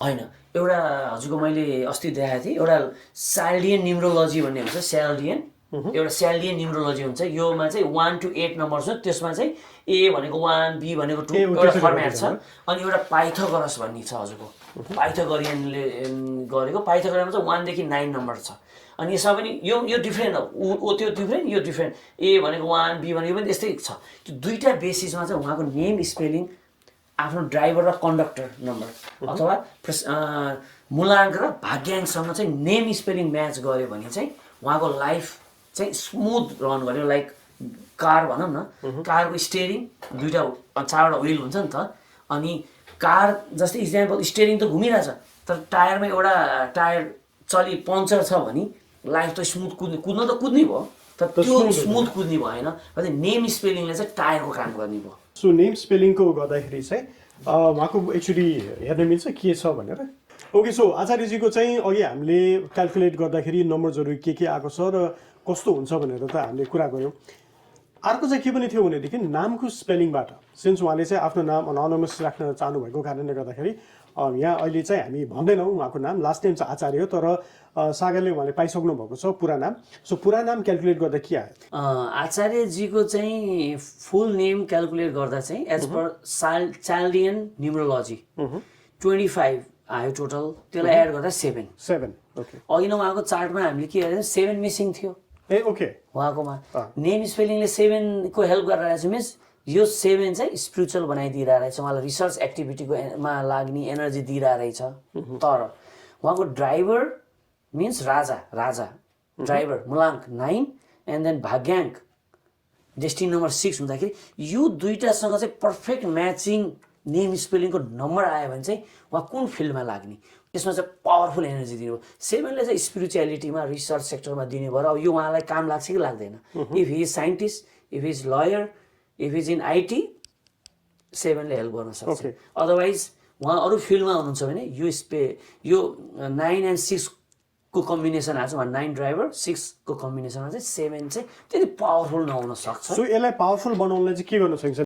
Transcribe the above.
होइन, एउटा हजुरको मैले अस्ति देखाएको थिएँ, एउटा स्याल्डियन न्युमरोलोजी भन्ने हुन्छ, एउटा स्याल्डियन न्युमरोलोजी हुन्छ। योमा चाहिँ 1 to 8 नम्बर छ, त्यसमा चाहिँ ए भनेको 1, बी भनेको 2 एउटा फर्मेट छ। अनि एउटा पाइथागोरस भन्ने छ हजुरको, पाइथागोरियनले गरेको। पाइथागोरियनमा चाहिँ 1 देखि 9 नम्बर छ। अनि यसमा पनि यो डिफ्रेन्ट हो, ऊ त्यो डिफ्रेन्ट, यो डिफ्रेन्ट। ए भनेको 1, बी भनेको पनि त्यस्तै छ। त्यो दुईवटा बेसिसमा चाहिँ उहाँको नेम स्पेलिङ, आफ्नो ड्राइभर र कन्डक्टर नम्बर अथवा मूलाङ्क र भाग्याङ्कसँग चाहिँ नेम स्पेलिङ म्याच गऱ्यो भने चाहिँ उहाँको लाइफ चाहिँ स्मुथ रन गर्यो। लाइक कार भनौँ न, कारको स्टेरिङ दुईवटा 4वटा व्हिल हुन्छ नि त। अनि कार जस्तै इक्जाम्पल, स्टेरिङ त घुमिरहेछ तर टायरमा एउटा टायर पङ्चर छ भने लाइफ त स्मुथ कुद्न त कुद्नै भयो, तर त्यो स्मुथ कुद्ने भएन। नेम स्पेलिङले चाहिँ टायरको काम गर्ने भयो। सो नेम स्पेलिङको गर्दाखेरि चाहिँ उहाँको एक्चुअली हेर्न मिल्छ के छ भनेर। ओके, सो आचार्यजीको चाहिँ अघि हामीले क्यालकुलेट गर्दाखेरि नम्बर्सहरू के आएको छ र कस्तो हुन्छ भनेर त हामीले कुरा गऱ्यौँ। अर्को चाहिँ के पनि थियो भनेदेखि नामको स्पेलिङबाट, सिन्स उहाँले चाहिँ आफ्नो नाम अनोनिमस राख्न चाहनुभएको कारणले गर्दाखेरि यहाँ अहिले चाहिँ हामी भन्दैनौँ उहाँको नाम, लास्ट नेम चाहिँ आचार्य हो, तर सागरले उहाँले पाइसक्नु भएको छ पुरा नाम। सो पुरा नाम क्यालकुलेट गर्दा के आयो? आचार्यजीको चाहिँ फुल नेम क्यालकुलेट गर्दा चाहिँ एज पर स्याल्डियन न्युमरोलोजी 25 आयो टोटल। त्यसलाई एड गर्दा 7। ओके, अघि नै उहाँको चार्टमा हामीले के हेर्यौँ, 7 मिसिङ थियो ओके उहाँकोमा। नेम स्पेलिङले 7 को हेल्प गरिरहेको छ, मिन्स यो 7 चाहिँ स्पिरिचुअल बनाइदिइरहेको रहेछ, उहाँलाई रिसर्च एक्टिभिटीमा लाग्ने एनर्जी दिइरहेको रहेछ। तर उहाँको ड्राइभर मिन्स राजा ड्राइभर मूलाङ्क 9 एन्ड देन भाग्याङ्क डेस्टिनी नम्बर 6 हुँदाखेरि यो दुईटासँग चाहिँ पर्फेक्ट म्याचिङ नेम स्पेलिङको नम्बर आयो भने चाहिँ उहाँ कुन फिल्डमा लाग्ने, त्यसमा चाहिँ पावरफुल एनर्जी दिनु। 7ले चाहिँ स्पिरिचुअलिटीमा रिसर्च सेक्टरमा दिने भएर अब यो उहाँलाई काम लाग्छ कि लाग्दैन। If he is scientist, if he is lawyer, if is in IT, 7ले हेल्प गर्न सक्छ। अदरवाइज उहाँ अरू फिल्डमा हुनुहुन्छ भने यो 9 and 6 को कम्बिनेसन आएको छ, 9 ड्राइभर 6 को कम्बिनेसनमा चाहिँ 7 चाहिँ त्यति पावरफुल नहुन सक्छ। सो यसलाई पावरफुल बनाउनलाई चाहिँ के गर्न सकिन्छ?